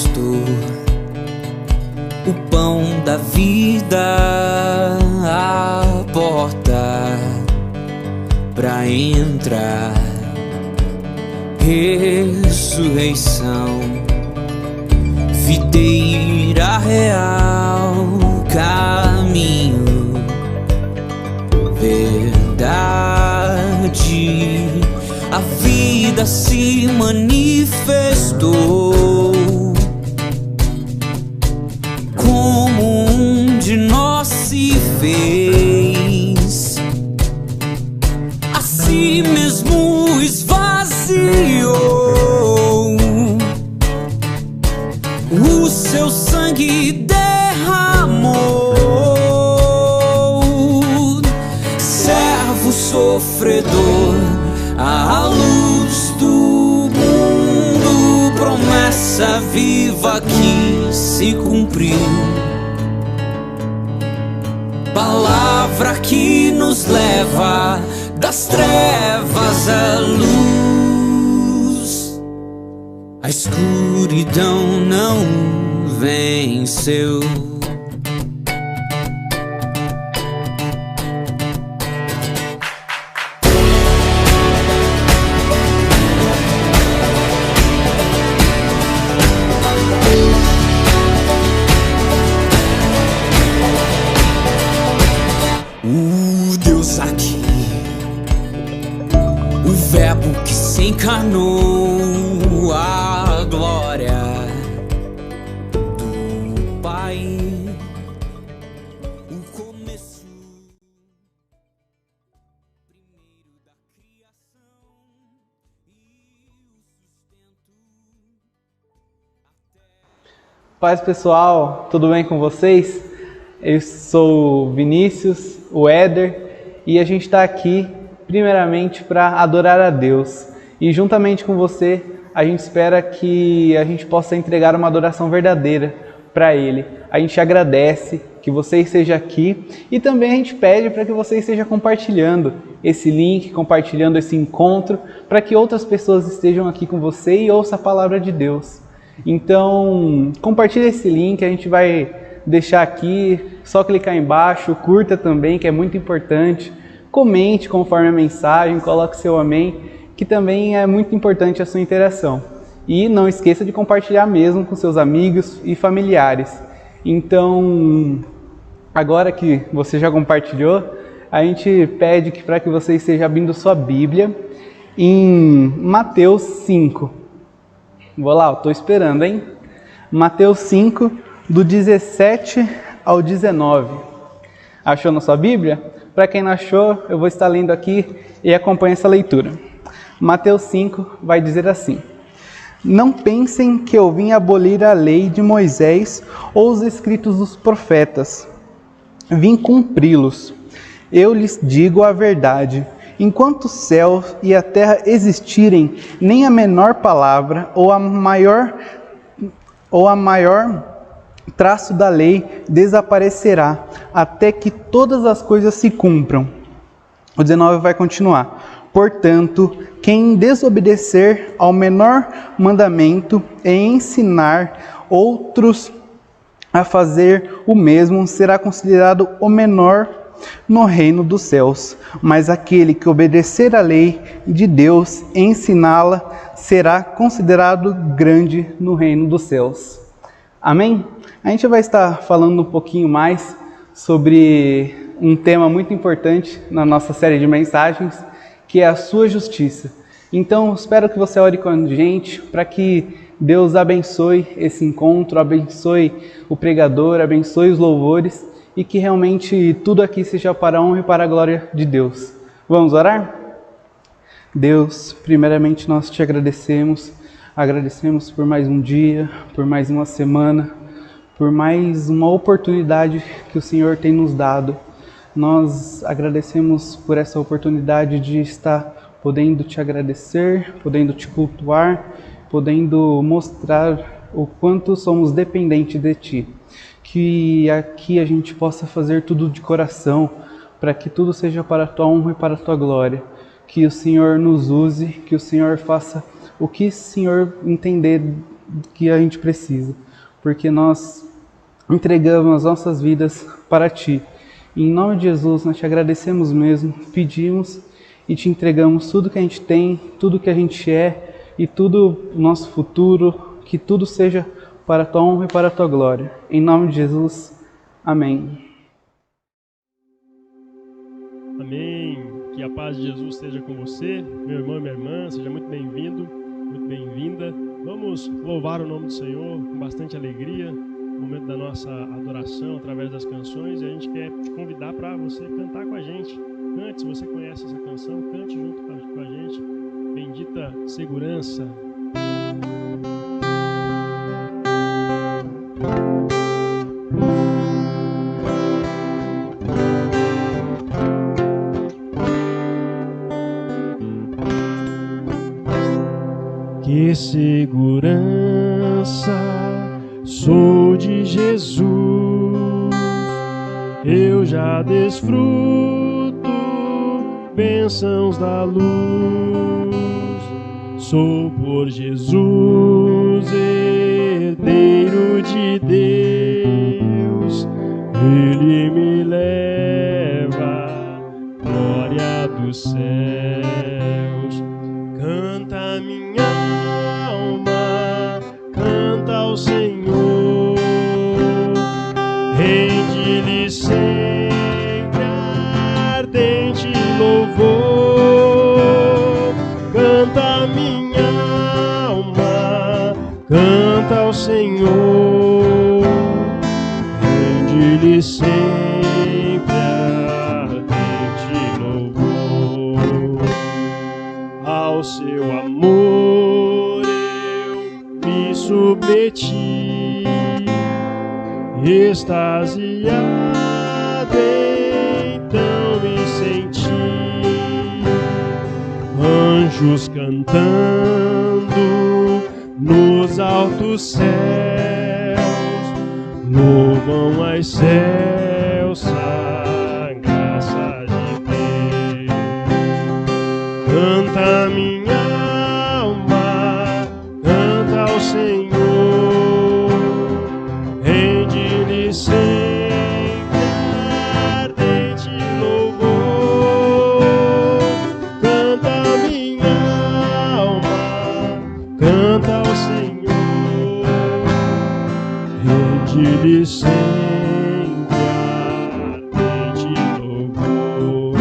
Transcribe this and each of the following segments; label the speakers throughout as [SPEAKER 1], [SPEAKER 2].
[SPEAKER 1] Cristo, o pão da vida, a porta pra entrar, ressurreição, videira real, caminho, verdade. A vida se manifestou como um de nós se fez, a si mesmo esvaziou, o seu sangue derramou, servo sofredor, a luz do mundo, promessa viva que se cumpriu, palavra que nos leva das trevas à luz. A escuridão não venceu. O Deus aqui, o verbo que se encarnou, a glória do Pai, o começo primeiro da criação e o sustento.
[SPEAKER 2] Paz pessoal, tudo bem com vocês? Eu sou o Vinícius, o Éder, e a gente está aqui primeiramente para adorar a Deus. E juntamente com você, a gente espera que a gente possa entregar uma adoração verdadeira para Ele. A gente agradece que você esteja aqui e também a gente pede para que você esteja compartilhando esse link, compartilhando esse encontro, para que outras pessoas estejam aqui com você e ouçam a palavra de Deus. Então, compartilhe esse link, a gente vai deixar aqui, só clicar embaixo, curta também, que é muito importante, comente conforme a mensagem, coloque seu amém, que também é muito importante a sua interação. E não esqueça de compartilhar mesmo com seus amigos e familiares. Então, agora que você já compartilhou, a gente pede para que você esteja abrindo sua Bíblia em Mateus 5. Vou lá, estou esperando, hein? Mateus 5, do 17 ao 19. Achou na sua Bíblia? Para quem não achou, eu vou estar lendo aqui e acompanhe essa leitura. Mateus 5 vai dizer assim: Não pensem que eu vim abolir a lei de Moisés ou os escritos dos profetas. Vim cumpri-los. Eu lhes digo a verdade. Enquanto os céus e a terra existirem, nem a menor palavra ou a maior traço da lei desaparecerá, até que todas as coisas se cumpram. O 19 vai continuar. Portanto, quem desobedecer ao menor mandamento e ensinar outros a fazer o mesmo, será considerado o menor no reino dos céus. Mas aquele que obedecer à lei de Deus e ensiná-la, será considerado grande no reino dos céus. Amém? A gente vai estar falando um pouquinho mais sobre um tema muito importante na nossa série de mensagens, que é a sua justiça. Então, espero que você ore com a gente para que Deus abençoe esse encontro, abençoe o pregador, abençoe os louvores e que realmente tudo aqui seja para a honra e para a glória de Deus. Vamos orar? Deus, primeiramente nós te agradecemos por mais um dia, por mais uma semana, por mais uma oportunidade que o Senhor tem nos dado. Nós agradecemos por essa oportunidade de estar podendo te agradecer, podendo te cultuar, podendo mostrar o quanto somos dependentes de Ti. Que aqui a gente possa fazer tudo de coração, para que tudo seja para a Tua honra e para a Tua glória. Que o Senhor nos use, que o Senhor faça o que o Senhor entender que a gente precisa, porque nós entregamos as nossas vidas para Ti. E em nome de Jesus, nós te agradecemos mesmo, pedimos e te entregamos tudo que a gente tem, tudo que a gente é e tudo o nosso futuro, que tudo seja para a Tua honra e para a Tua glória. Em nome de Jesus, amém.
[SPEAKER 3] Amém. Que a paz de Jesus esteja com você, meu irmão e minha irmã, seja muito bem-vindo, muito bem-vinda. Vamos louvar o nome do Senhor com bastante alegria, no momento da nossa adoração, através das canções, e a gente quer te convidar para você cantar com a gente. Cante, se você conhece essa canção, cante junto com a gente. Bendita segurança. Que segurança sou de Jesus, eu já desfruto bênçãos da luz. Sou por Jesus herdeiro de Deus, Ele me leva à glória dos céus. Canta minha alma, canta ao Senhor, rende-lhe sempre ardente louvor. Canta minha alma, canta ao Senhor, rende-lhe sempre ardente louvor. Ao seu amor eu me submeti, extasiado então me senti. Anjos cantando nos altos céus, louvam a excelsa graça de Deus. Canta minha alma, canta ao Senhor, rende-lhe sempre ardente louvor. Canta minha alma, canta ao Senhor, rende-lhe sempre ardente louvor.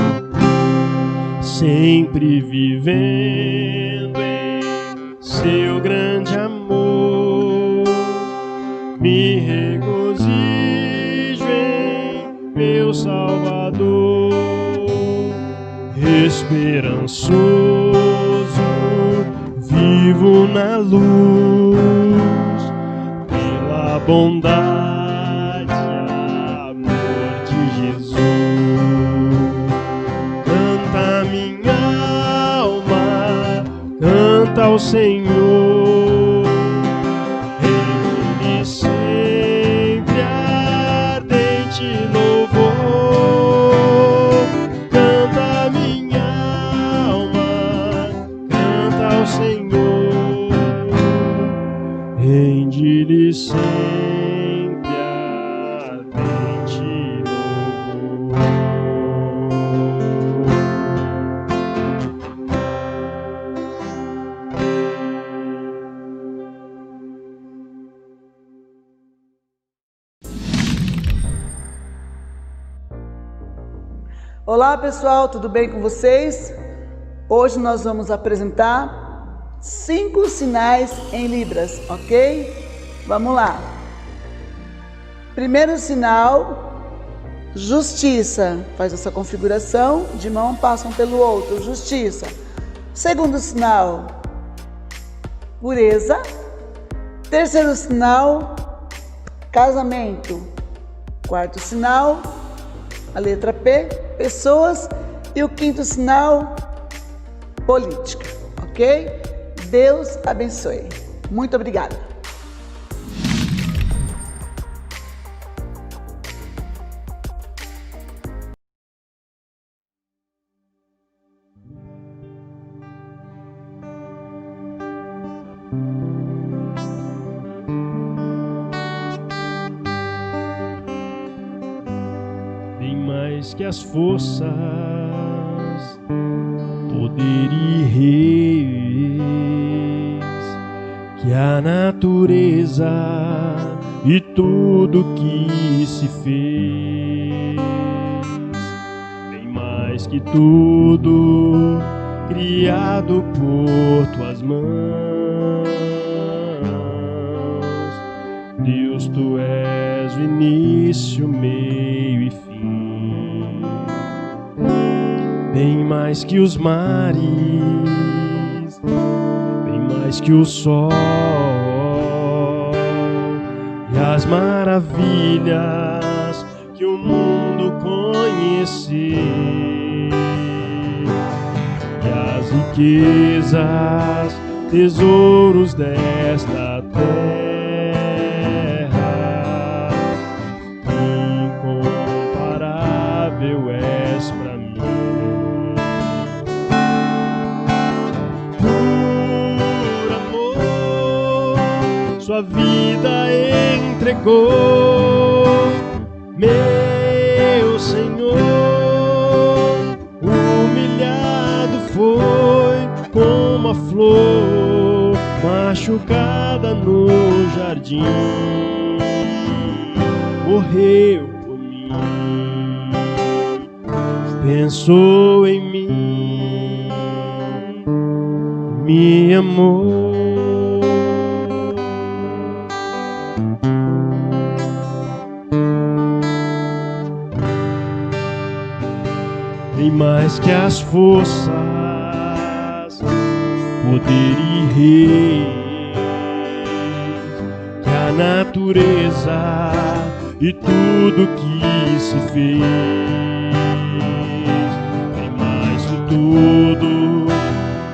[SPEAKER 3] Sempre vivendo em seu grande amor, me regozijo em meu Salvador. Esperançoso, vivo na luz, pela bondade e amor de Jesus. Canta minha alma, canta ao Senhor, rende-lhe sempre ardente louvor. Canta minha alma, canta ao Senhor, rende-lhe sempre ardente louvor.
[SPEAKER 4] Olá pessoal, tudo bem com vocês? Hoje nós vamos apresentar 5 sinais em Libras, ok? Vamos lá. Primeiro sinal, justiça. Faz essa configuração, de mão passam pelo outro, justiça. Segundo sinal, pureza. Terceiro sinal, casamento. Quarto sinal, a letra P, pessoas. E o quinto sinal, política, ok? Deus abençoe. Muito obrigada.
[SPEAKER 3] mais que as forças, poder e reis, que a natureza e tudo que se fez, bem mais que tudo criado por tuas mãos. Deus, tu és o início, meio e fim, bem mais que os mares, bem mais que o sol e as maravilhas que o mundo conheceu, e as riquezas, tesouros desta terra. Incomparável és pra mim. Por amor, sua vida entregou, meu Senhor. Humilhado foi como a flor machucada no jardim, morreu por mim, pensou em mim, me amou. Bem mais que as forças, poder e reis, que a natureza e tudo que se fez, bem mais que tudo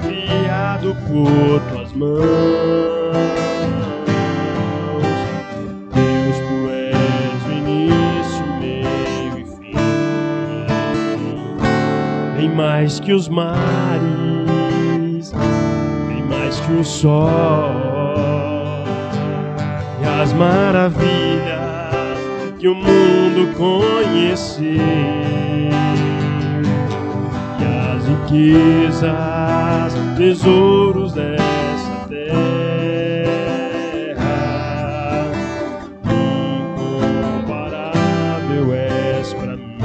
[SPEAKER 3] criado por tuas mãos. Deus, tu és o início, meio e fim, bem mais que os mares, bem mais que o sol e as maravilhas que o mundo conheceu, e as riquezas, tesouros dessa terra. Incomparável és pra mim.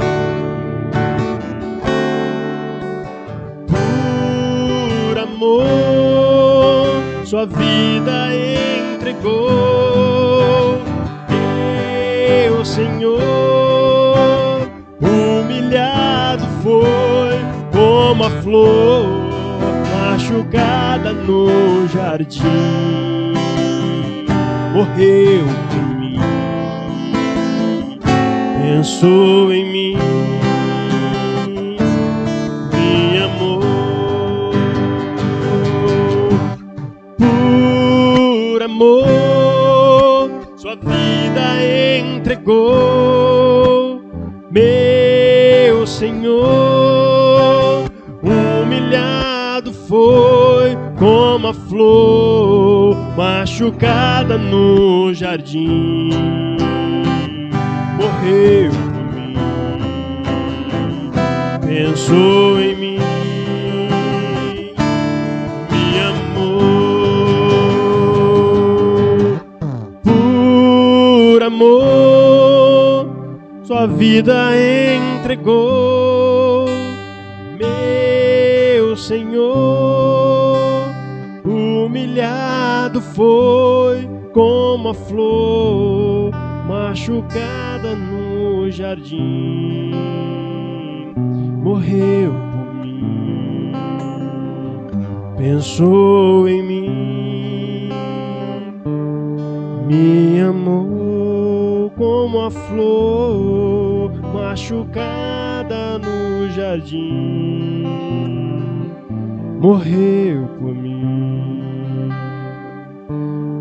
[SPEAKER 3] Por amor, sua vida entregou, meu Senhor. Humilhado foi como a flor machucada no jardim, morreu por mim, pensou em mim, me amou. Por amor, sua vida entregou, meu Senhor. Humilhado foi como a flor machucada no jardim, morreu por mim, pensou em mim, me amou. Por amor, sua vida entregou, meu Senhor. Humilhado foi como a flor machucada no jardim, morreu por mim, pensou em mim, me amou. Como a flor machucada no jardim, morreu por mim,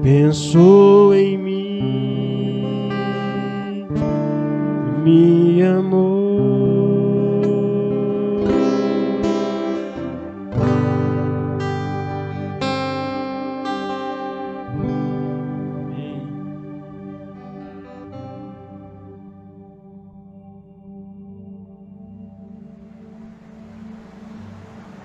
[SPEAKER 3] pensou em mim, me amou.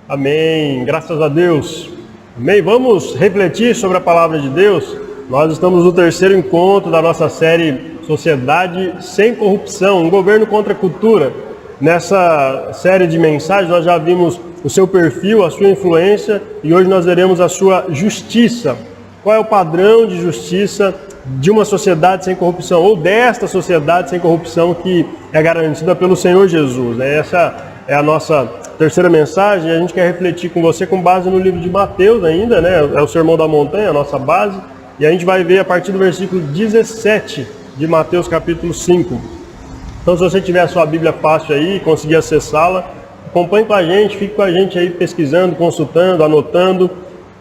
[SPEAKER 3] Amém. Graças a Deus. Amém. Vamos refletir sobre a palavra de Deus. Nós estamos no terceiro encontro da nossa série Sociedade Sem Corrupção, um governo contra a cultura. Nessa série de mensagens nós já vimos o seu perfil, a sua influência e hoje nós veremos a sua justiça. Qual é o padrão de justiça de uma sociedade sem corrupção, ou desta sociedade sem corrupção que é garantida pelo Senhor Jesus. Essa é a nossa terceira mensagem, e a gente quer refletir com você com base no livro de Mateus ainda, né? É o Sermão da Montanha, a nossa base, e a gente vai ver a partir do versículo 17 de Mateus capítulo 5. Então se você tiver a sua Bíblia fácil aí, conseguir acessá-la, acompanhe com a gente, fique com a gente aí pesquisando, consultando, anotando.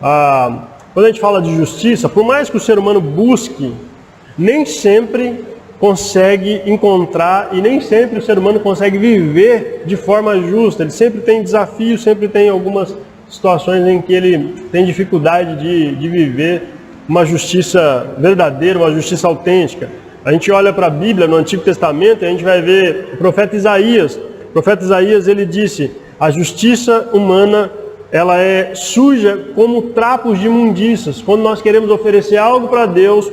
[SPEAKER 3] Quando a gente fala de justiça, por mais que o ser humano busque, nem sempre consegue encontrar e nem sempre o ser humano consegue viver de forma justa. Ele sempre tem desafios, sempre tem algumas situações em que ele tem dificuldade de viver uma justiça verdadeira, uma justiça autêntica. A gente olha para a Bíblia no Antigo Testamento e a gente vai ver o profeta Isaías. O profeta Isaías, ele disse: a justiça humana ela é suja como trapos de imundícias. Quando nós queremos oferecer algo para Deus,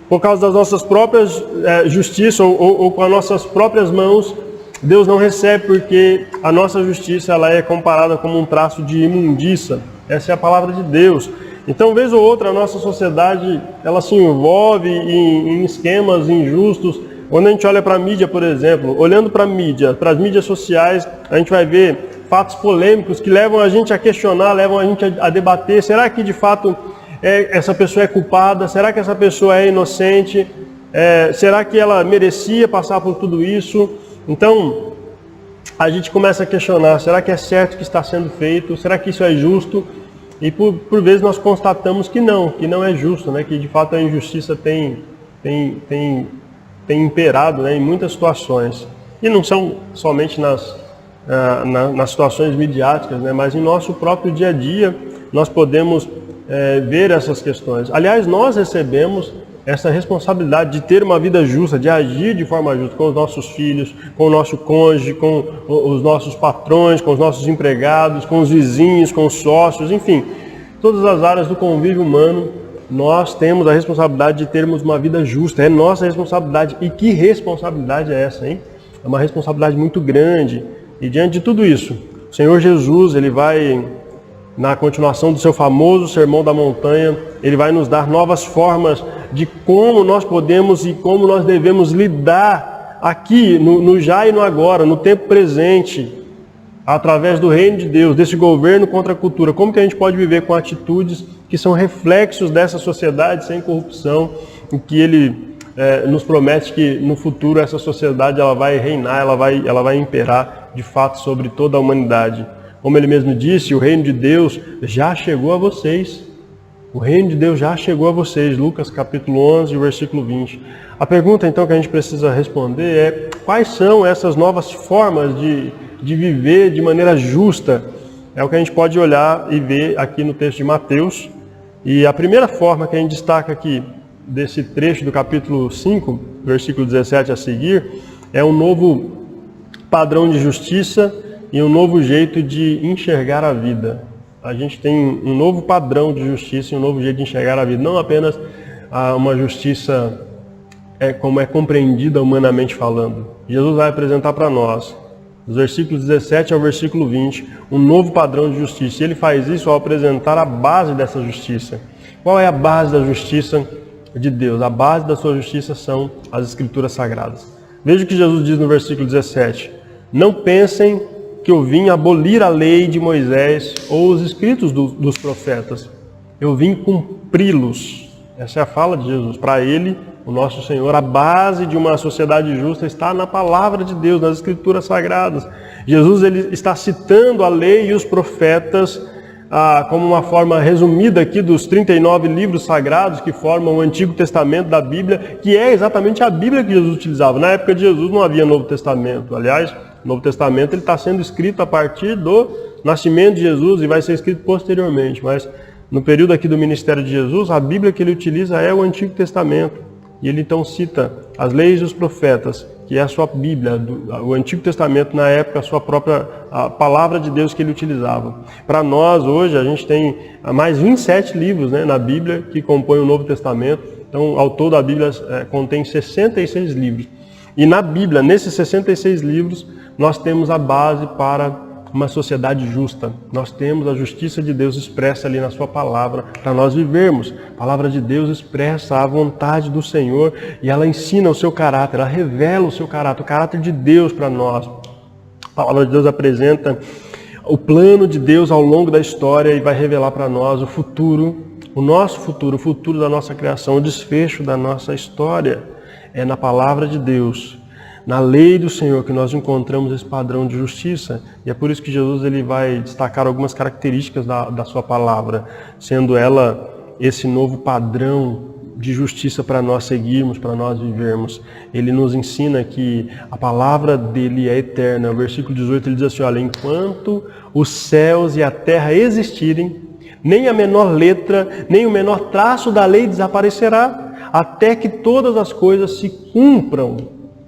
[SPEAKER 3] por causa das nossas próprias justiças ou com as nossas próprias mãos, Deus não recebe, porque a nossa justiça ela é comparada como um traço de imundícia. Essa é a palavra de Deus. Então, vez ou outra, a nossa sociedade ela se envolve em esquemas injustos. Quando a gente olha para a mídia, por exemplo, olhando para a mídia, para as mídias sociais, a gente vai ver fatos polêmicos que levam a gente a questionar, levam a gente a debater. Será que de fato essa pessoa é culpada? Será que essa pessoa é inocente? Será que ela merecia passar por tudo isso? Então, a gente começa a questionar, será que é certo o que está sendo feito? Será que isso é justo? E por vezes nós constatamos que não é justo, né? Que de fato a injustiça tem imperado, né? Em muitas situações. E não são somente nas situações midiáticas, né? Mas em nosso próprio dia a dia nós podemos ver essas questões. Aliás, nós recebemos essa responsabilidade de ter uma vida justa, de agir de forma justa com os nossos filhos, com o nosso cônjuge, com os nossos patrões, com os nossos empregados, com os vizinhos, com os sócios, enfim, todas as áreas do convívio humano. Nós temos a responsabilidade de termos uma vida justa, é nossa responsabilidade. E que responsabilidade é essa, hein? É uma responsabilidade muito grande. E diante de tudo isso, o Senhor Jesus, ele vai, na continuação do seu famoso Sermão da Montanha, ele vai nos dar novas formas de como nós podemos e como nós devemos lidar aqui, no já e no agora, no tempo presente, através do reino de Deus, desse governo contra a cultura. Como que a gente pode viver com atitudes que são reflexos dessa sociedade sem corrupção, em que ele nos promete que no futuro essa sociedade ela vai reinar, ela vai imperar de fato sobre toda a humanidade. Como ele mesmo disse, o reino de Deus já chegou a vocês. O reino de Deus já chegou a vocês. Lucas capítulo 11, versículo 20. A pergunta então que a gente precisa responder é: quais são essas novas formas de viver de maneira justa? É o que a gente pode olhar e ver aqui no texto de Mateus. E a primeira forma que a gente destaca aqui desse trecho do capítulo 5, versículo 17 a seguir, é um novo padrão de justiça e um novo jeito de enxergar a vida. A gente tem um novo padrão de justiça e um novo jeito de enxergar a vida. Não apenas uma justiça como é compreendida humanamente falando. Jesus vai apresentar para nós, dos versículos 17 ao versículo 20, um novo padrão de justiça. E ele faz isso ao apresentar a base dessa justiça. Qual é a base da justiça de Deus? A base da sua justiça são as Escrituras Sagradas. Veja o que Jesus diz no versículo 17. Não pensem que eu vim abolir a lei de Moisés ou os escritos dos profetas. Eu vim cumpri-los. Essa é a fala de Jesus. Para ele, o nosso Senhor, a base de uma sociedade justa está na palavra de Deus, nas Escrituras Sagradas. Jesus ele está citando a lei e os profetas como uma forma resumida aqui dos 39 livros sagrados que formam o Antigo Testamento da Bíblia, que é exatamente a Bíblia que Jesus utilizava. Na época de Jesus não havia Novo Testamento. Aliás, o Novo Testamento ele está sendo escrito a partir do nascimento de Jesus e vai ser escrito posteriormente. Mas no período aqui do ministério de Jesus, a Bíblia que ele utiliza é o Antigo Testamento. E ele então cita as leis dos profetas, que é a sua Bíblia, o Antigo Testamento, na época, a palavra de Deus que ele utilizava. Para nós, hoje, a gente tem mais 27 livros, né, na Bíblia que compõem o Novo Testamento. Então, ao todo, a Bíblia contém 66 livros. E na Bíblia, nesses 66 livros, nós temos a base para uma sociedade justa. Nós temos a justiça de Deus expressa ali na sua palavra para nós vivermos. A palavra de Deus expressa a vontade do Senhor e ela ensina o seu caráter, ela revela o seu caráter, o caráter de Deus para nós. A palavra de Deus apresenta o plano de Deus ao longo da história e vai revelar para nós o futuro, o nosso futuro, o futuro da nossa criação, o desfecho da nossa história. É na palavra de Deus, na lei do Senhor, que nós encontramos esse padrão de justiça. E é por isso que Jesus ele vai destacar algumas características da sua palavra, sendo ela esse novo padrão de justiça para nós seguirmos, para nós vivermos. Ele nos ensina que a palavra dele é eterna. O versículo 18 ele diz assim, olha, enquanto os céus e a terra existirem, nem a menor letra, nem o menor traço da lei desaparecerá, até que todas as coisas se cumpram,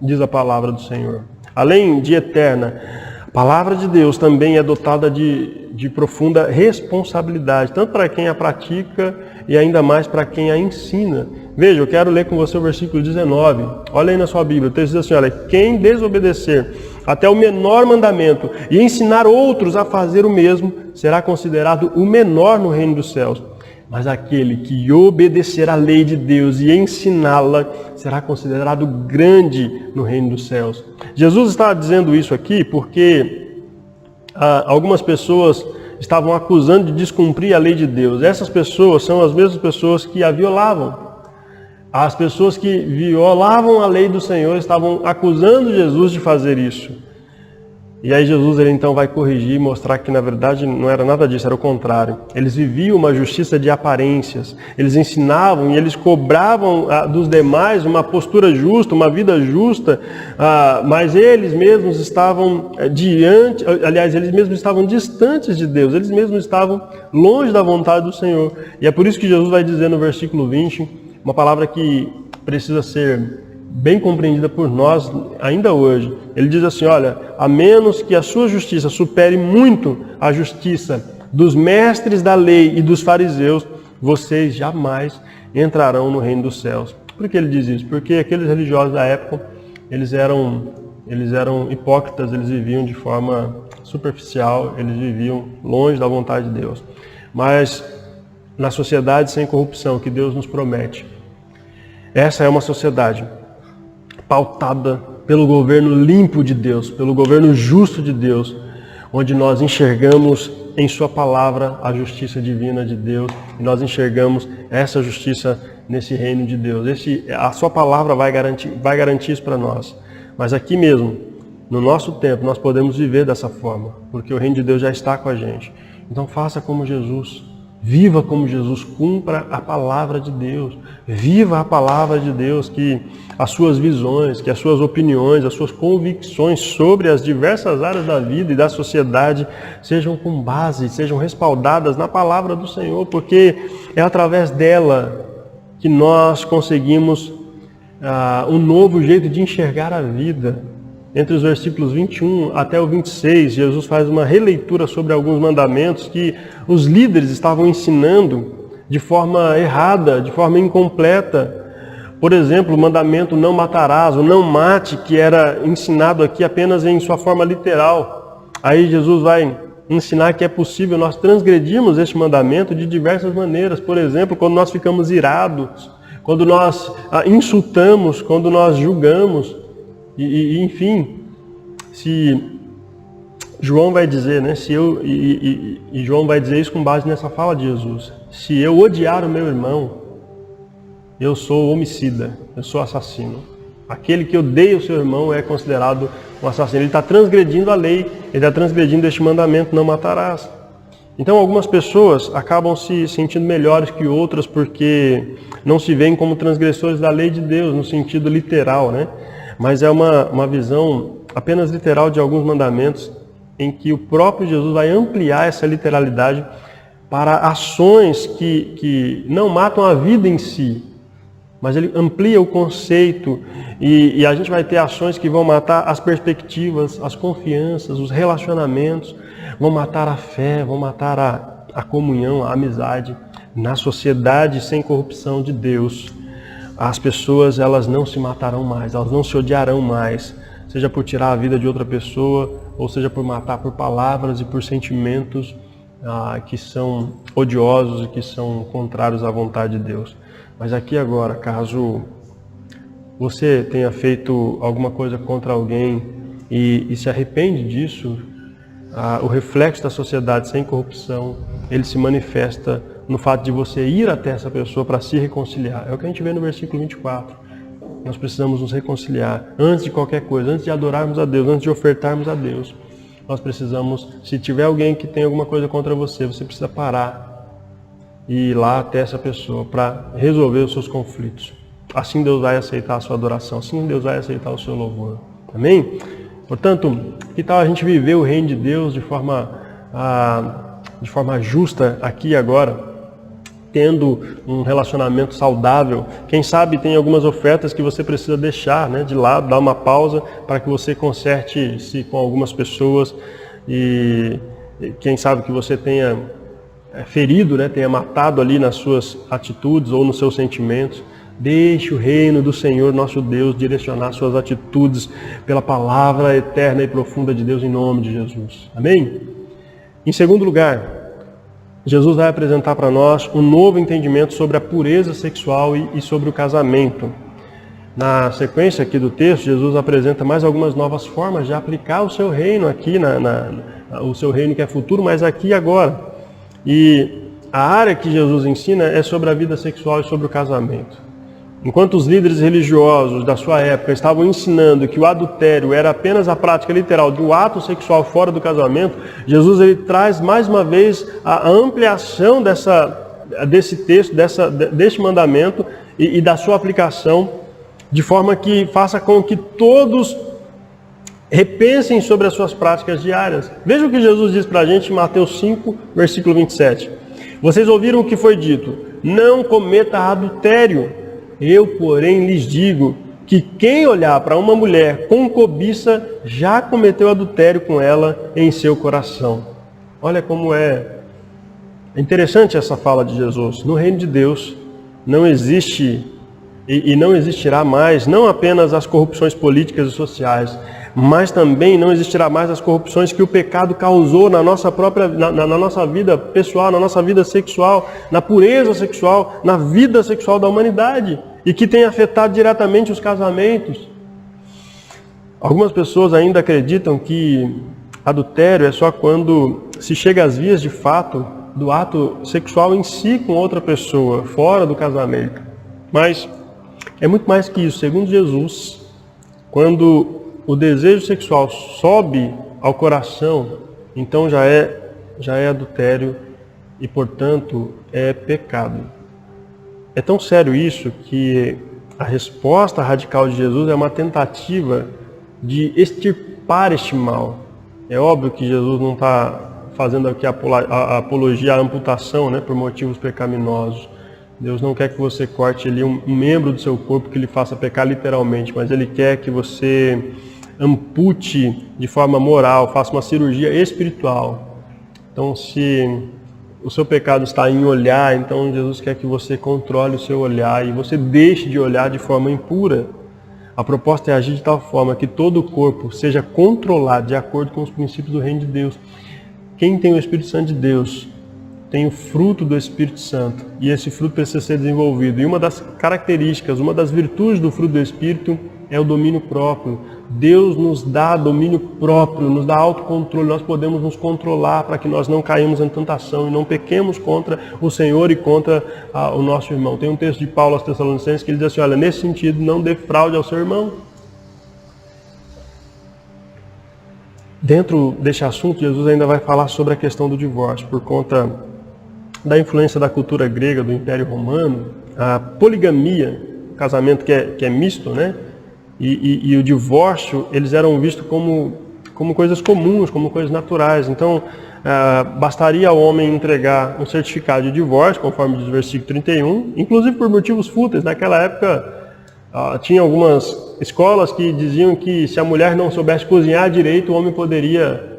[SPEAKER 3] diz a palavra do Senhor. Além de eterna, a palavra de Deus também é dotada de profunda responsabilidade, tanto para quem a pratica e ainda mais para quem a ensina. Veja, eu quero ler com você o versículo 19. Olha aí na sua Bíblia, o texto diz assim, olha, quem desobedecer até o menor mandamento e ensinar outros a fazer o mesmo, será considerado o menor no reino dos céus. Mas aquele que obedecer à lei de Deus e ensiná-la será considerado grande no reino dos céus. Jesus está dizendo isso aqui porque algumas pessoas estavam acusando de descumprir a lei de Deus. Essas pessoas são as mesmas pessoas que a violavam. As pessoas que violavam a lei do Senhor estavam acusando Jesus de fazer isso. E aí Jesus ele então vai corrigir e mostrar que na verdade não era nada disso, era o contrário. Eles viviam uma justiça de aparências, eles ensinavam e eles cobravam dos demais uma postura justa, uma vida justa, mas eles mesmos estavam eles mesmos estavam distantes de Deus, eles mesmos estavam longe da vontade do Senhor. E é por isso que Jesus vai dizer no versículo 20, uma palavra que precisa ser bem compreendida por nós ainda hoje. Ele diz assim, olha, a menos que a sua justiça supere muito a justiça dos mestres da lei e dos fariseus, vocês jamais entrarão no reino dos céus. Por que ele diz isso? Porque aqueles religiosos da época, eles eram hipócritas, eles viviam de forma superficial, eles viviam longe da vontade de Deus. Mas na sociedade sem corrupção que Deus nos promete, essa é uma sociedade pautada pelo governo limpo de Deus, pelo governo justo de Deus, onde nós enxergamos em sua palavra a justiça divina de Deus, e nós enxergamos essa justiça nesse reino de Deus. A sua palavra vai garantir isso para nós. Mas aqui mesmo, no nosso tempo, nós podemos viver dessa forma, porque o reino de Deus já está com a gente. Então faça como Jesus. Viva como Jesus, cumpra a palavra de Deus, viva a palavra de Deus, que as suas visões, que as suas opiniões, as suas convicções sobre as diversas áreas da vida e da sociedade sejam com base, sejam respaldadas na palavra do Senhor, porque é através dela que nós conseguimos um novo jeito de enxergar a vida. Entre os versículos 21 até o 26, Jesus faz uma releitura sobre alguns mandamentos que os líderes estavam ensinando de forma errada, de forma incompleta. Por exemplo, o mandamento não matarás, o não mate, que era ensinado aqui apenas em sua forma literal. Aí Jesus vai ensinar que é possível nós transgredirmos este mandamento de diversas maneiras. Por exemplo, quando nós ficamos irados, quando nós insultamos, quando nós julgamos. Enfim, se João vai dizer, né? João vai dizer isso com base nessa fala de Jesus. Se eu odiar o meu irmão, eu sou homicida, eu sou assassino. Aquele que odeia o seu irmão é considerado um assassino. Ele está transgredindo a lei, ele está transgredindo este mandamento, não matarás. Então algumas pessoas acabam se sentindo melhores que outras porque não se veem como transgressores da lei de Deus, no sentido literal, né? Mas é uma visão apenas literal de alguns mandamentos em que o próprio Jesus vai ampliar essa literalidade para ações que não matam a vida em si, mas ele amplia o conceito e a gente vai ter ações que vão matar as perspectivas, as confianças, os relacionamentos, vão matar a fé, vão matar a comunhão, a amizade. Na sociedade sem corrupção de Deus, as pessoas elas não se matarão mais, elas não se odiarão mais, seja por tirar a vida de outra pessoa, ou seja por matar por palavras e por sentimentos que são odiosos e que são contrários à vontade de Deus. Mas aqui agora, caso você tenha feito alguma coisa contra alguém e se arrepende disso, o reflexo da sociedade sem corrupção, ele se manifesta no fato de você ir até essa pessoa para se reconciliar. É o que a gente vê no versículo 24. Nós precisamos nos reconciliar antes de qualquer coisa, antes de adorarmos a Deus, antes de ofertarmos a Deus. Nós precisamos, se tiver alguém que tem alguma coisa contra você, você precisa parar e ir lá até essa pessoa para resolver os seus conflitos. Assim Deus vai aceitar a sua adoração, assim Deus vai aceitar o seu louvor. Amém? Portanto, que tal a gente viver o reino de Deus de forma justa aqui e agora, tendo um relacionamento saudável? Quem sabe tem algumas ofertas que você precisa deixar de lado, dar uma pausa para que você conserte-se com algumas pessoas e quem sabe que você tenha ferido, tenha matado ali nas suas atitudes ou nos seus sentimentos. Deixe o reino do Senhor, nosso Deus, direcionar suas atitudes pela palavra eterna e profunda de Deus em nome de Jesus. Amém? Em segundo lugar, Jesus vai apresentar para nós um novo entendimento sobre a pureza sexual e sobre o casamento. Na sequência aqui do texto, Jesus apresenta mais algumas novas formas de aplicar o seu reino aqui, o seu reino que é futuro, mas aqui e agora. E a área que Jesus ensina é sobre a vida sexual e sobre o casamento. Enquanto os líderes religiosos da sua época estavam ensinando que o adultério era apenas a prática literal de um ato sexual fora do casamento, Jesus ele traz mais uma vez a ampliação desse texto, deste mandamento e da sua aplicação, de forma que faça com que todos repensem sobre as suas práticas diárias. Veja o que Jesus diz para a gente em Mateus 5, versículo 27. Vocês ouviram o que foi dito: não cometa adultério. Eu, porém, lhes digo que quem olhar para uma mulher com cobiça já cometeu adultério com ela em seu coração. Olha como é interessante essa fala de Jesus. No reino de Deus não existe e não existirá mais, não apenas as corrupções políticas e sociais, mas também não existirá mais as corrupções que o pecado causou na nossa vida pessoal, na nossa vida sexual, na pureza sexual, na vida sexual da humanidade, e que tem afetado diretamente os casamentos. Algumas pessoas ainda acreditam que adultério é só quando se chega às vias de fato do ato sexual em si com outra pessoa, fora do casamento. Mas é muito mais que isso. Segundo Jesus, quando o desejo sexual sobe ao coração, então já é adultério e, portanto, é pecado. É tão sério isso que a resposta radical de Jesus é uma tentativa de extirpar este mal. É óbvio que Jesus não está fazendo aqui a apologia à amputação, por motivos pecaminosos. Deus não quer que você corte ali um membro do seu corpo que lhe faça pecar literalmente, mas Ele quer que você ampute de forma moral, faça uma cirurgia espiritual. Então, se o seu pecado está em olhar, então Jesus quer que você controle o seu olhar e você deixe de olhar de forma impura. A proposta é agir de tal forma que todo o corpo seja controlado de acordo com os princípios do reino de Deus. Quem tem o Espírito Santo de Deus tem o fruto do Espírito Santo, e esse fruto precisa ser desenvolvido. E uma das características, uma das virtudes do fruto do Espírito é o domínio próprio. Deus nos dá domínio próprio, nos dá autocontrole. Nós podemos nos controlar para que nós não caímos em tentação e não pequemos contra o Senhor e contra o nosso irmão. Tem um texto de Paulo aos Tessalonicenses que ele diz assim: olha, nesse sentido, não dê fraude ao seu irmão. Dentro deste assunto, Jesus ainda vai falar sobre a questão do divórcio, por conta da influência da cultura grega, do Império Romano. A poligamia, o casamento que é misto, e o divórcio, eles eram vistos como coisas comuns, como coisas naturais. Então, bastaria ao homem entregar um certificado de divórcio, conforme diz o versículo 31, inclusive por motivos fúteis. Naquela época, tinha algumas escolas que diziam que se a mulher não soubesse cozinhar direito, o homem poderia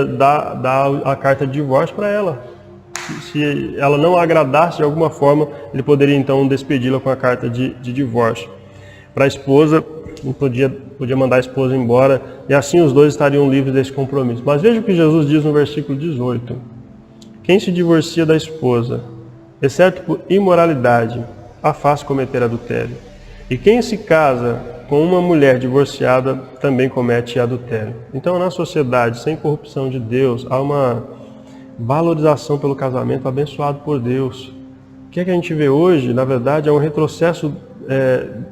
[SPEAKER 3] dar a carta de divórcio para ela. Se ela não agradasse de alguma forma, ele poderia então despedi-la com a carta de divórcio. Para a esposa, não podia mandar a esposa embora, e assim os dois estariam livres desse compromisso. Mas veja o que Jesus diz no versículo 18. Quem se divorcia da esposa, exceto por imoralidade, a faz cometer adultério. E quem se casa com uma mulher divorciada também comete adultério. Então, na sociedade sem corrupção de Deus, há uma valorização pelo casamento abençoado por Deus. O que é que a gente vê hoje, na verdade, é um retrocesso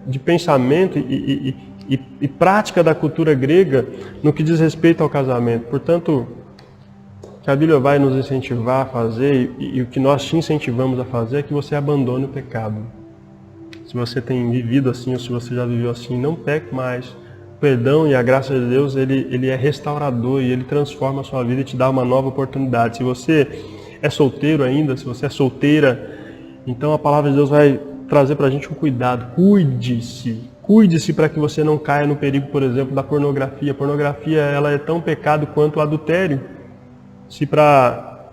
[SPEAKER 3] de pensamento e prática da cultura grega no que diz respeito ao casamento. Portanto, que a Bíblia vai nos incentivar a fazer, e o que nós te incentivamos a fazer, é que você abandone o pecado. Se você tem vivido assim, ou se você já viveu assim, não peque mais. O perdão e a graça de Deus, ele é restaurador e ele transforma a sua vida e te dá uma nova oportunidade. Se você é solteiro ainda, se você é solteira, então a palavra de Deus vai trazer para a gente um cuidado. Cuide-se para que você não caia no perigo, por exemplo, da pornografia. A pornografia, ela é tão pecado quanto o adultério. Se para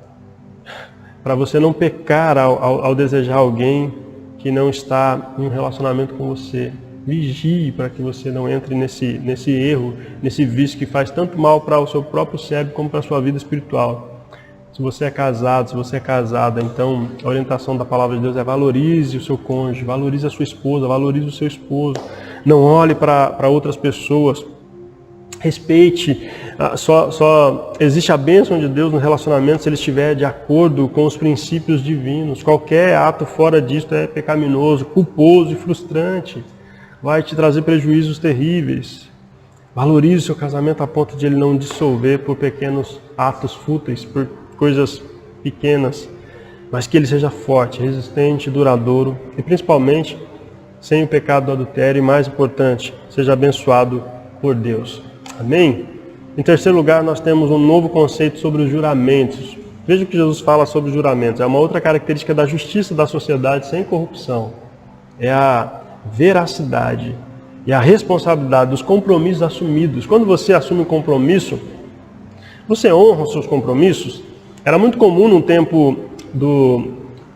[SPEAKER 3] você não pecar ao desejar alguém que não está em um relacionamento com você, vigie para que você não entre nesse erro, nesse vício que faz tanto mal para o seu próprio cérebro como para a sua vida espiritual. Se você é casado, se você é casada, então a orientação da palavra de Deus é: valorize o seu cônjuge, valorize a sua esposa, valorize o seu esposo. Não olhe para outras pessoas. Respeite. Só existe a bênção de Deus no relacionamento se ele estiver de acordo com os princípios divinos. Qualquer ato fora disto é pecaminoso, culposo e frustrante. Vai te trazer prejuízos terríveis. Valorize o seu casamento a ponto de ele não dissolver por pequenos atos fúteis, por coisas pequenas, mas que ele seja forte, resistente, duradouro e principalmente sem o pecado do adultério, e mais importante, seja abençoado por Deus. Amém? Em terceiro lugar, nós temos um novo conceito sobre os juramentos. Veja o que Jesus fala sobre os juramentos. É uma outra característica da justiça da sociedade sem corrupção. É a veracidade e a responsabilidade dos compromissos assumidos. Quando você assume um compromisso, você honra os seus compromissos. Era muito comum no tempo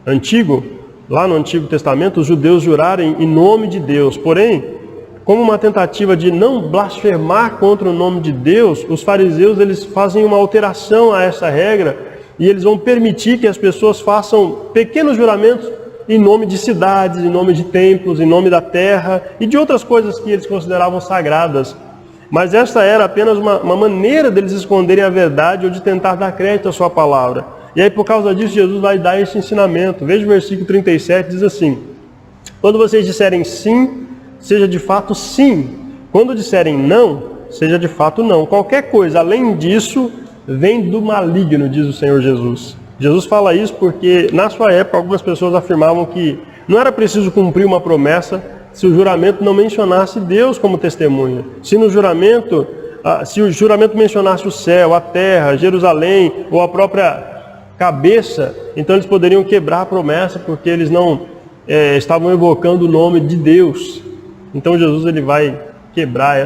[SPEAKER 3] antigo, lá no Antigo Testamento, os judeus jurarem em nome de Deus. Porém, como uma tentativa de não blasfemar contra o nome de Deus, os fariseus eles fazem uma alteração a essa regra e eles vão permitir que as pessoas façam pequenos juramentos em nome de cidades, em nome de templos, em nome da terra e de outras coisas que eles consideravam sagradas. Mas essa era apenas uma maneira deles esconderem a verdade ou de tentar dar crédito à sua palavra. E aí, por causa disso, Jesus vai dar esse ensinamento. Veja o versículo 37, diz assim: quando vocês disserem sim, seja de fato sim. Quando disserem não, seja de fato não. Qualquer coisa além disso vem do maligno, diz o Senhor Jesus. Jesus fala isso porque na sua época algumas pessoas afirmavam que não era preciso cumprir uma promessa se o juramento não mencionasse Deus como testemunha. Se o juramento mencionasse o céu, a terra, Jerusalém ou a própria cabeça, então eles poderiam quebrar a promessa porque eles não estavam evocando o nome de Deus. Então Jesus ele vai quebrar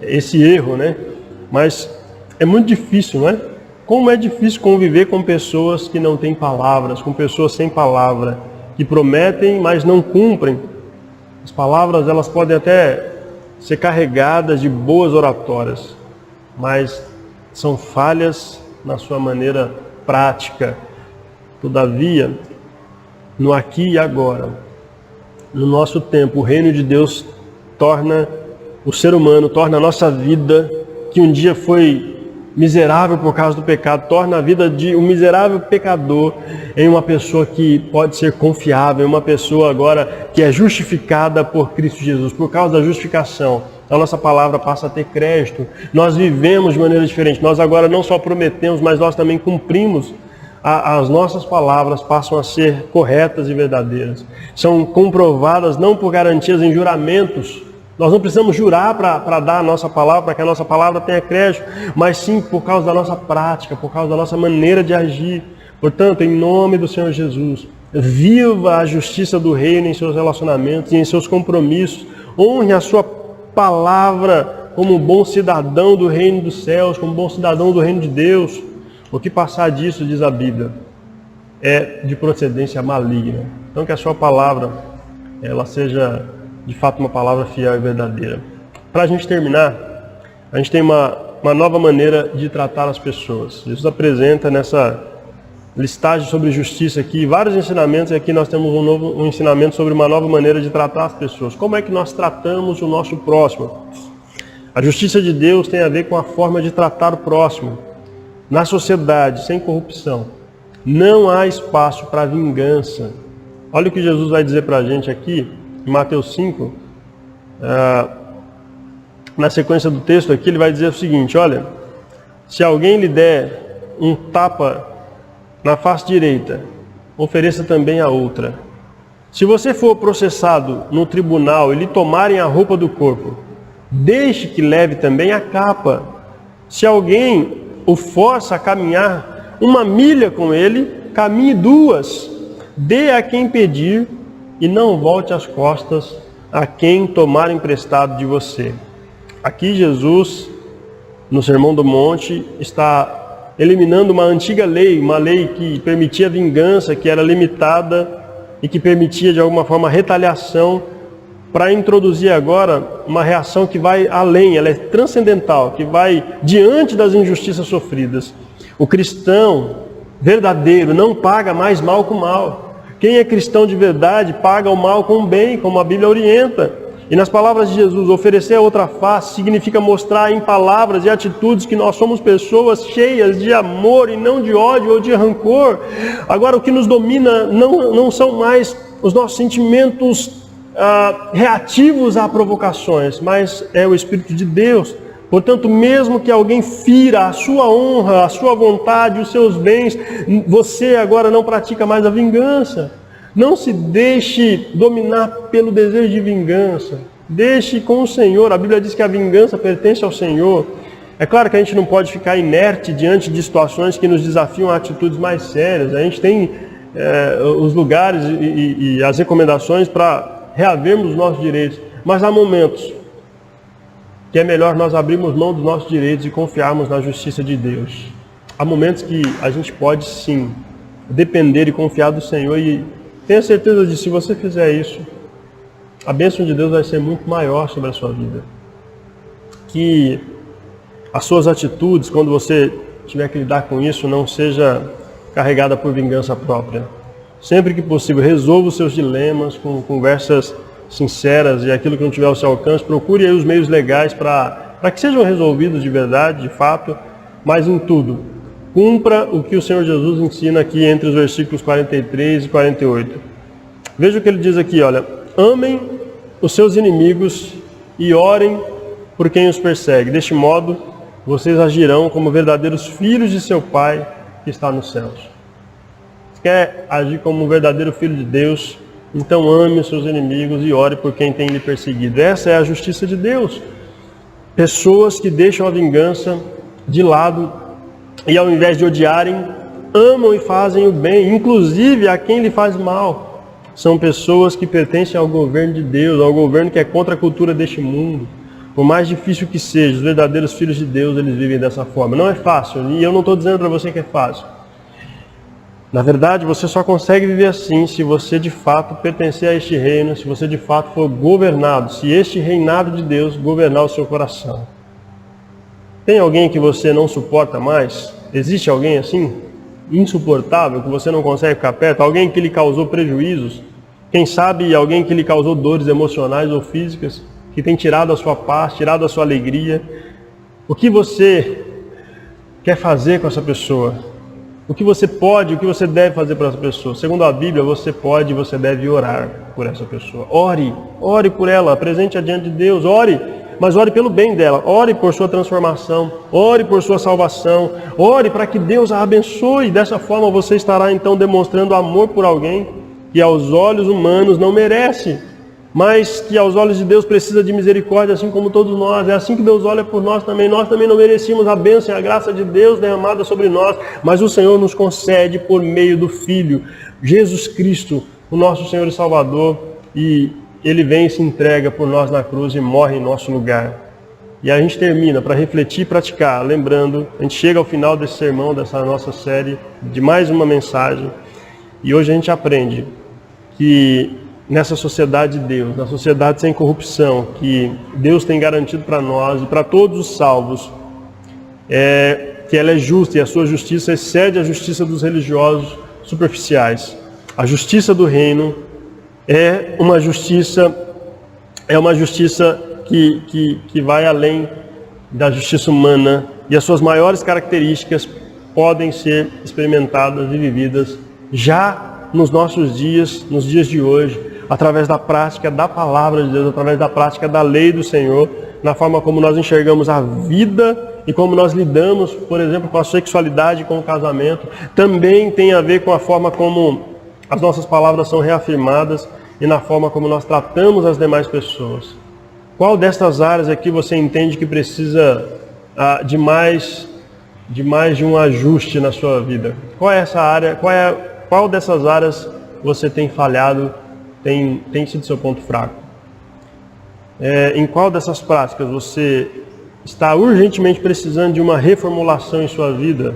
[SPEAKER 3] esse erro, né? Mas é muito difícil, não é? Como é difícil conviver com pessoas que não têm palavras, com pessoas sem palavra, que prometem, mas não cumprem. As palavras elas podem até ser carregadas de boas oratórias, mas são falhas na sua maneira prática. Todavia, no aqui e agora, no nosso tempo, o reino de Deus torna o ser humano, torna a nossa vida, que um dia foi miserável por causa do pecado, torna a vida de um miserável pecador em uma pessoa que pode ser confiável, uma pessoa agora que é justificada por Cristo Jesus. Por causa da justificação, a nossa palavra passa a ter crédito. Nós vivemos de maneira diferente. Nós agora não só prometemos, mas nós também cumprimos. As nossas palavras passam a ser corretas e verdadeiras. São comprovadas não por garantias em juramentos. Nós não precisamos jurar para dar a nossa palavra, para que a nossa palavra tenha crédito, mas sim por causa da nossa prática, por causa da nossa maneira de agir. Portanto, em nome do Senhor Jesus, viva a justiça do reino em seus relacionamentos e em seus compromissos. Honre a sua palavra como um bom cidadão do reino dos céus, como um bom cidadão do reino de Deus. O que passar disso, diz a Bíblia, é de procedência maligna. Então que a sua palavra, ela seja de fato uma palavra fiel e verdadeira. Para a gente terminar, a gente tem uma nova maneira de tratar as pessoas. Jesus apresenta nessa listagem sobre justiça aqui vários ensinamentos, e aqui nós temos um ensinamento sobre uma nova maneira de tratar as pessoas. Como é que nós tratamos o nosso próximo? A justiça de Deus tem a ver com a forma de tratar o próximo. Na sociedade, sem corrupção, não há espaço para vingança. Olha o que Jesus vai dizer para a gente aqui, em Mateus 5, na sequência do texto aqui, ele vai dizer o seguinte: olha, se alguém lhe der um tapa na face direita, ofereça também a outra. Se você for processado no tribunal e lhe tomarem a roupa do corpo, deixe que leve também a capa. Se alguém o força a caminhar 1 milha com ele, caminhe 2. Dê a quem pedir e não volte as costas a quem tomar emprestado de você. Aqui Jesus, no Sermão do Monte, está eliminando uma antiga lei, uma lei que permitia vingança, que era limitada e que permitia de alguma forma retaliação, para introduzir agora uma reação que vai além, ela é transcendental, que vai diante das injustiças sofridas. O cristão verdadeiro não paga mais mal com mal. Quem é cristão de verdade paga o mal com o bem, como a Bíblia orienta. E nas palavras de Jesus, oferecer a outra face significa mostrar em palavras e atitudes que nós somos pessoas cheias de amor e não de ódio ou de rancor. Agora, o que nos domina não são mais os nossos sentimentos reativos a provocações, mas é o Espírito de Deus. Portanto, mesmo que alguém fira a sua honra, a sua vontade, os seus bens, você agora não pratica mais a vingança. Não se deixe dominar pelo desejo de vingança. Deixe com o Senhor. A Bíblia diz que a vingança pertence ao Senhor. É claro que a gente não pode ficar inerte diante de situações que nos desafiam a atitudes mais sérias. A gente tem os lugares e as recomendações para reavermos os nossos direitos, mas há momentos que é melhor nós abrirmos mão dos nossos direitos e confiarmos na justiça de Deus. Há momentos que a gente pode sim depender e confiar do Senhor, e tenha certeza de que se você fizer isso, a bênção de Deus vai ser muito maior sobre a sua vida. Que as suas atitudes, quando você tiver que lidar com isso, não seja carregada por vingança própria. Sempre que possível, resolva os seus dilemas com conversas sinceras, e aquilo que não tiver ao seu alcance, procure aí os meios legais para que sejam resolvidos de verdade, de fato, mas em tudo, cumpra o que o Senhor Jesus ensina aqui entre os versículos 43 e 48. Veja o que ele diz aqui, olha: amem os seus inimigos e orem por quem os persegue. Deste modo, vocês agirão como verdadeiros filhos de seu Pai que está nos céus. Quer agir como um verdadeiro filho de Deus, então ame os seus inimigos e ore por quem tem lhe perseguido. Essa é a justiça de Deus. Pessoas que deixam a vingança de lado e, ao invés de odiarem, amam e fazem o bem, inclusive a quem lhe faz mal. São pessoas que pertencem ao governo de Deus, ao governo que é contra a cultura deste mundo. Por mais difícil que seja, os verdadeiros filhos de Deus, eles vivem dessa forma. Não é fácil, e eu não estou dizendo para você que é fácil. Na verdade, você só consegue viver assim se você de fato pertencer a este reino, se você de fato for governado, se este reinado de Deus governar o seu coração. Tem alguém que você não suporta mais? Existe alguém assim? Insuportável, que você não consegue ficar perto? Alguém que lhe causou prejuízos? Quem sabe alguém que lhe causou dores emocionais ou físicas? Que tem tirado a sua paz, tirado a sua alegria? O que você quer fazer com essa pessoa? O que você pode, o que você deve fazer para essa pessoa? Segundo a Bíblia, você pode e você deve orar por essa pessoa. Ore por ela, apresente-a diante de Deus, ore, mas ore pelo bem dela, ore por sua transformação, ore por sua salvação, ore para que Deus a abençoe. Dessa forma você estará então demonstrando amor por alguém que aos olhos humanos não merece. mas que aos olhos de Deus precisa de misericórdia, assim como todos nós. É assim que Deus olha por nós também. Nós também não merecíamos a bênção e a graça de Deus derramada sobre nós, mas o Senhor nos concede por meio do Filho, Jesus Cristo, o nosso Senhor e Salvador, e Ele vem e se entrega por nós na cruz e morre em nosso lugar. E a gente termina para refletir e praticar, lembrando, a gente chega ao final desse sermão, dessa nossa série, de mais uma mensagem, e hoje a gente aprende que nessa sociedade de Deus, na sociedade sem corrupção, que Deus tem garantido para nós e para todos os salvos, que ela é justa e a sua justiça excede a justiça dos religiosos superficiais. A justiça do reino é uma justiça que vai além da justiça humana, e as suas maiores características podem ser experimentadas e vividas já nos nossos dias, nos dias de hoje, através da prática da palavra de Deus, através da prática da lei do Senhor, na forma como nós enxergamos a vida e como nós lidamos, por exemplo, com a sexualidade, com o casamento. Também tem a ver com a forma como as nossas palavras são reafirmadas e na forma como nós tratamos as demais pessoas. Qual dessas áreas aqui você entende que precisa de mais de um ajuste na sua vida? Qual é essa área? Qual dessas áreas você tem falhado, tem sido seu ponto fraco? Em qual dessas práticas você está urgentemente precisando de uma reformulação em sua vida?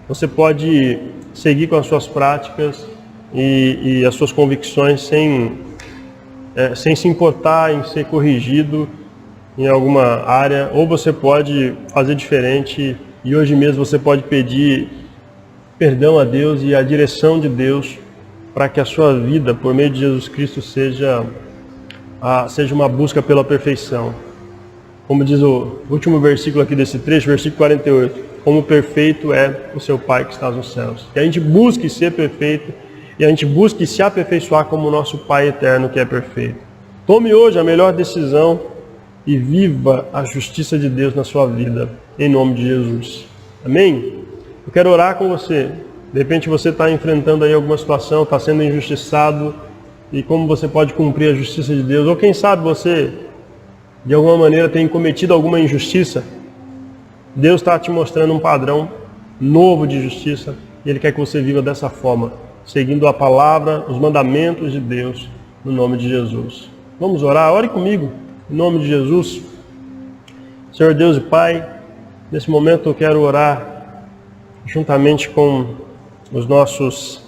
[SPEAKER 3] Você pode seguir com as suas práticas e as suas convicções sem se importar em ser corrigido em alguma área, ou você pode fazer diferente e hoje mesmo você pode pedir perdão a Deus e a direção de Deus para que a sua vida, por meio de Jesus Cristo, seja uma busca pela perfeição. Como diz o último versículo aqui desse trecho, versículo 48, como perfeito é o seu Pai que está nos céus. Que a gente busque ser perfeito e a gente busque se aperfeiçoar como o nosso Pai eterno que é perfeito. Tome hoje a melhor decisão e viva a justiça de Deus na sua vida, em nome de Jesus. Amém? Eu quero orar com você. De repente você está enfrentando aí alguma situação, está sendo injustiçado, e como você pode cumprir a justiça de Deus, ou quem sabe você, de alguma maneira, tem cometido alguma injustiça. Deus está te mostrando um padrão novo de justiça, e Ele quer que você viva dessa forma, seguindo a palavra, os mandamentos de Deus, no nome de Jesus. Vamos orar? Ore comigo, em nome de Jesus. Senhor Deus e Pai, nesse momento eu quero orar juntamente com os nossos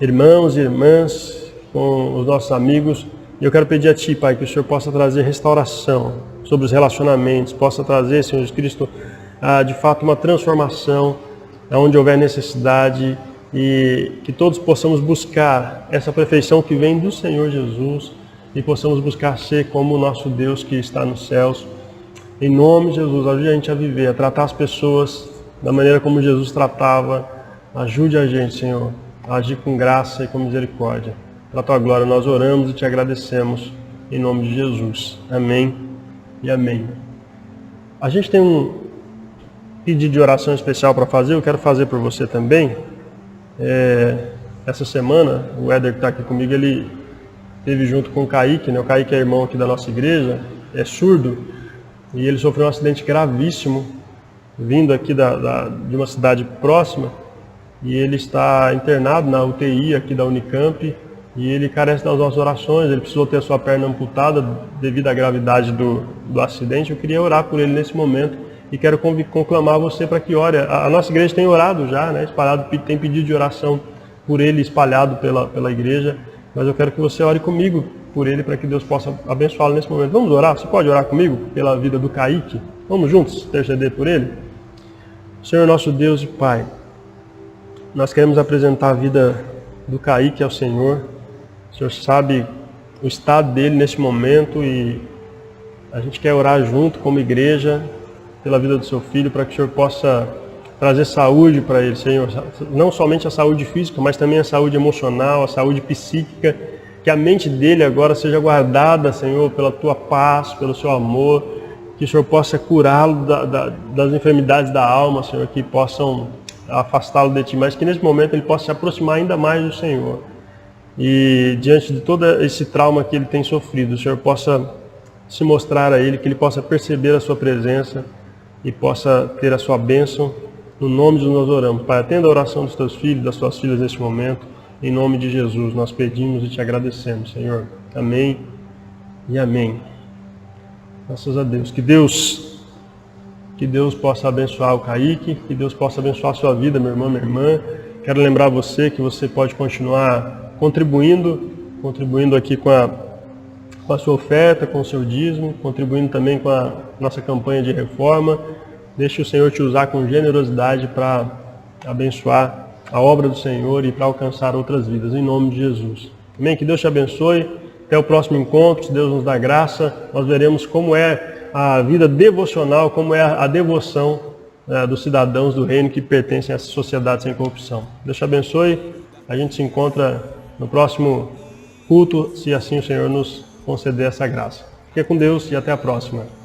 [SPEAKER 3] irmãos e irmãs, com os nossos amigos, e eu quero pedir a Ti, Pai, que o Senhor possa trazer restauração sobre os relacionamentos, possa trazer, Senhor Jesus Cristo, de fato uma transformação onde houver necessidade, e que todos possamos buscar essa perfeição que vem do Senhor Jesus e possamos buscar ser como o nosso Deus que está nos céus. Em nome de Jesus, ajude a gente a viver, a tratar as pessoas da maneira como Jesus tratava. Ajude a gente, Senhor, a agir com graça e com misericórdia. Para a Tua glória nós oramos e Te agradecemos em nome de Jesus. Amém e amém. A gente tem um pedido de oração especial para fazer, eu quero fazer por você também. Essa semana, o Éder que está aqui comigo, ele esteve junto com o Kaique, né? O Kaique é irmão aqui da nossa igreja, é surdo, e ele sofreu um acidente gravíssimo, vindo aqui de uma cidade próxima, e ele está internado na UTI aqui da Unicamp, e ele carece das nossas orações, ele precisou ter a sua perna amputada devido à gravidade do acidente. Eu queria orar por ele nesse momento, e quero conclamar você para que ore. A nossa igreja tem orado já, né? Tem pedido de oração por ele espalhado pela igreja, mas eu quero que você ore comigo por ele, para que Deus possa abençoá-lo nesse momento. Vamos orar? Você pode orar comigo pela vida do Kaique? Vamos juntos interceder por ele? Senhor nosso Deus e Pai, nós queremos apresentar a vida do Kaique ao Senhor. O Senhor sabe o estado dele nesse momento e a gente quer orar junto como igreja pela vida do seu filho, para que o Senhor possa trazer saúde para ele, Senhor. Não somente a saúde física, mas também a saúde emocional, a saúde psíquica. Que a mente dele agora seja guardada, Senhor, pela Tua paz, pelo Seu amor. Que o Senhor possa curá-lo das enfermidades da alma, Senhor, que possam afastá-lo de Ti, mas que nesse momento ele possa se aproximar ainda mais do Senhor. e diante de todo esse trauma que ele tem sofrido, o Senhor possa se mostrar a ele, que ele possa perceber a sua presença e possa ter a sua bênção. No nome de Jesus nós oramos. Pai, atenda a oração dos teus filhos, das tuas filhas neste momento. Em nome de Jesus nós pedimos e te agradecemos, Senhor. Amém e amém. Graças a Deus. Que Deus possa abençoar o Kaique, que Deus possa abençoar a sua vida, meu irmão, minha irmã. Quero lembrar você que você pode continuar contribuindo aqui com a sua oferta, com o seu dízimo, contribuindo também com a nossa campanha de reforma. Deixe o Senhor te usar com generosidade para abençoar a obra do Senhor e para alcançar outras vidas, em nome de Jesus. Amém? Que Deus te abençoe. Até o próximo encontro, se Deus nos dá graça, nós veremos como é a vida devocional, como é a devoção dos cidadãos do reino que pertencem a essa sociedade sem corrupção. Deus te abençoe. A gente se encontra no próximo culto, se assim o Senhor nos conceder essa graça. Fique com Deus e até a próxima.